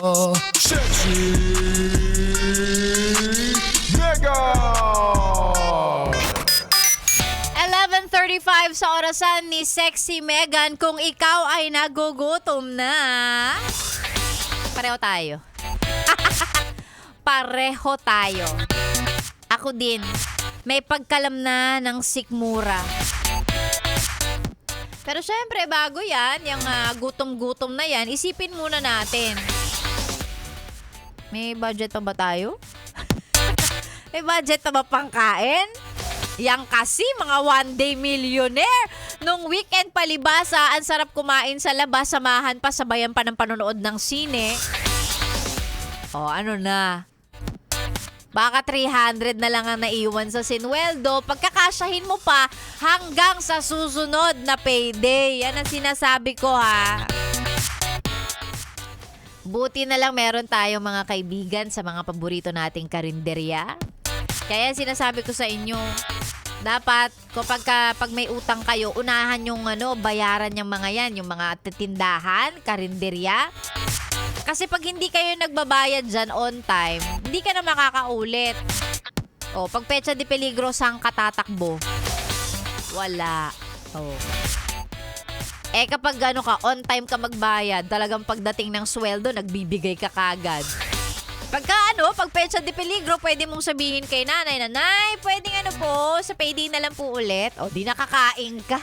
Sexy Mega! 11:35 sa orasan ni Sexy Megan. Kung ikaw ay nagugutom na, pareho tayo. Pareho tayo. Ako din. May pagkalam na ng sikmura. Pero syempre, bago yan, yung gutom-gutom na yan, isipin muna natin. May budget pa ba tayo? May budget pa ba pangkain? Yang kasi mga one-day millionaire. Nung weekend palibasa, ang sarap kumain sa labas, samahan pa, sabayan pa ng panonood ng sine. O, ano na? Baka 300 na lang ang naiwan sa sinweldo. Pagkakasyahin mo pa hanggang sa susunod na payday. Yan ang sinasabi ko, ha. Buti na lang meron tayong mga kaibigan sa mga paborito nating karinderya. Kaya sinasabi ko sa inyo, dapat pag may utang kayo, unahan yung bayaran yung mga yan, yung mga tindahan, karinderya. Kasi pag hindi kayo nagbabayad dyan on time, hindi ka na makakaulit. O, pag petsa de peligro, saan ka tatakbo? Wala. O. Kapag on time ka magbayad, talagang pagdating ng sweldo, nagbibigay ka kagad. Pag petsa de peligro, pwede mong sabihin kay nanay, Nanay, pwedeng po, sa payday na lang po ulit. O, di nakakain ka.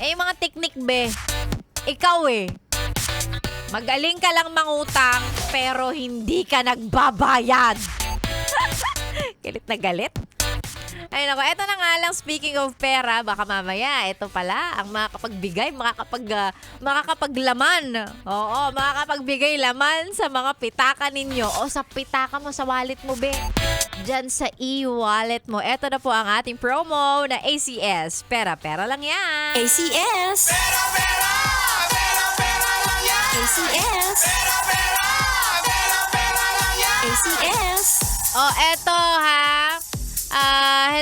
Yung mga teknik be, ikaw magaling ka lang mangutang, pero hindi ka nagbabayad. Galit na galit. Ay nako, eto na nga lang, speaking of pera, baka mamaya, eto pala, ang makakapagbigay, makakapaglaman. Oo, makakapagbigay laman sa mga pitaka ninyo o sa pitaka mo, sa wallet mo, be. Diyan sa e-wallet mo. Eto na po ang ating promo na ACS. Pera-pera lang yan. ACS! Pera-pera! Pera-pera lang yan! ACS! Pera-pera! Pera-pera lang yan! ACS! Eto ha.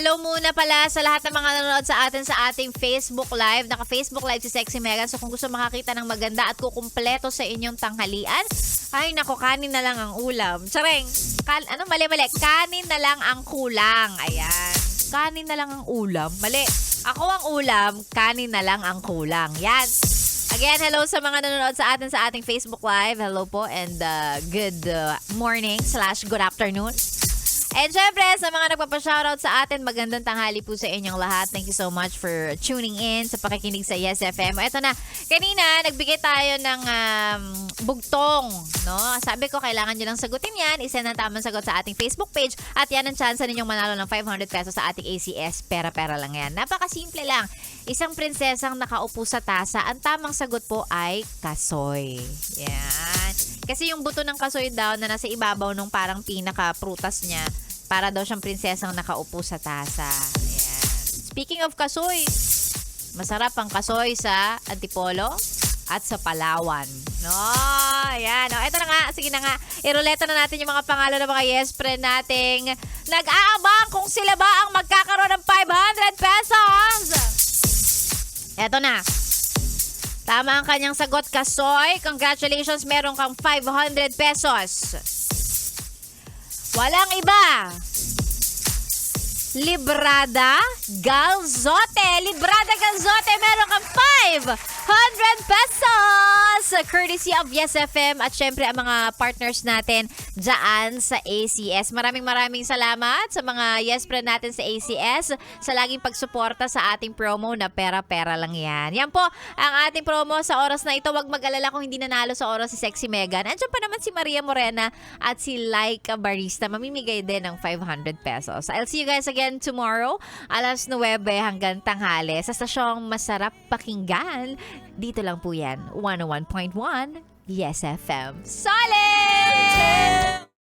Hello muna pala sa lahat ng mga nanonood sa atin sa ating Facebook Live. Naka-Facebook Live si Sexy Megan. So kung gusto makakita ng maganda at kukumpleto sa inyong tanghalian, ay nako, kanin na lang ang ulam. Tsareng, mali. Kanin na lang ang kulang. Ayan. Kanin na lang ang ulam. Mali. Ako ang ulam, kanin na lang ang kulang. Yan. Again, hello sa mga nanonood sa atin sa ating Facebook Live. Hello po and good morning / good afternoon. And syempre, sa mga nagpapa-shoutout sa atin, magandang tanghali po sa inyong lahat. Thank you so much for tuning in sa pakikinig sa Yes FM. Ito na, kanina, nagbigay tayo ng bugtong. No? Sabi ko, kailangan nyo lang sagutin yan. Isend ang tamang sagot sa ating Facebook page. At yan ang chance ninyong manalo ng 500 pesos sa ating ACS. Pera-pera lang yan. Napakasimple lang. Isang prinsesang nakaupo sa tasa. Ang tamang sagot po ay kasoy. Yan. Kasi yung buto ng kasoy daw na nasa ibabaw nung parang pinaka-prutas niya, para daw siyang prinsesang nakaupo sa tasa. Ayan. Speaking of kasoy, masarap ang kasoy sa Antipolo at sa Palawan. No, ayan. Ito na nga, sige na nga. Iruleta na natin yung mga pangalan ng mga yes friend nating nag-aabang kung sila ba ang magkakaroon ng 500 pesos. Ito na. Tama ang kanyang sagot, kasoy. Congratulations, meron kang 500 pesos. Walang iba. Librada Galzote. Librada Galzote, meron kang 500 pesos. Courtesy of Yes FM at syempre ang mga partners natin dyan sa ACS. Maraming salamat sa mga yes friend natin sa ACS sa laging pagsuporta sa ating promo na pera-pera lang yan. Yan po ang ating promo sa oras na ito. Huwag mag-alala kung hindi nanalo sa oras si Sexy Megan. Andiyan pa naman si Maria Morena at si Laika Barista. Mamimigay din ng 500 pesos. I'll see you guys again tomorrow, alas 9 hanggang tanghali sa stasyong masarap pakinggan. Dito lang po yan, 101.1 Yes FM. Solid!